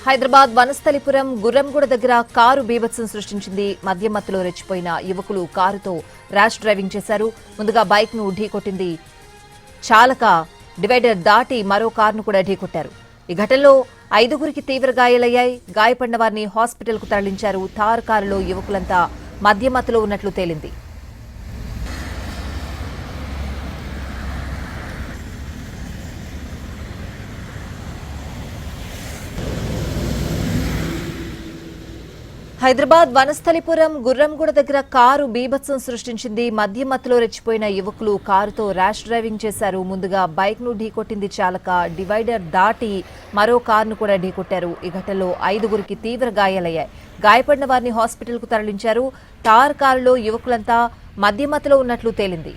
హైదరాబాద్ వనస్థలిపురం గుర్రంగూడ దగ్గర కారు బీభత్సం సృష్టించింది. మద్యం మత్తులో రెచ్చిపోయిన యువకులు కారుతో ర్యాష్ డ్రైవింగ్ చేశారు. ముందుగా బైక్ ను ఢీకొట్టింది చాలక డివైడర్ దాటి మరో కారును కూడా ఢీకొట్టారు. ఈ ఘటనలో 5గురికి తీవ్ర గాయాలయ్యాయి. గాయపడిన వారిని హాస్పిటల్ కు తరలించారు. థార్ కారులో యువకులంతా మద్యం మత్తులో ఉన్నట్లు తేలింది. హైదరాబాద్ వనస్థలిపురం గుర్రంగూడ దగ్గర కారు బీభత్సం సృష్టించింది. మద్యం మత్తులో రెచ్చిపోయిన యువకులు కారుతో ర్యాష్ డ్రైవింగ్ చేశారు. ముందుగా బైక్ ను ఢీకొట్టింది చాలక డివైడర్ దాటి మరో కారును కూడా ఢీకొట్టారు. ఈ ఘటనలో 5గురికి తీవ్ర గాయాలయ్యాయి. గాయపడిన వారిని హాస్పిటల్ కు తరలించారు. టార్ కారులో యువకులంతా మద్యం మత్తులో ఉన్నట్లు తేలింది.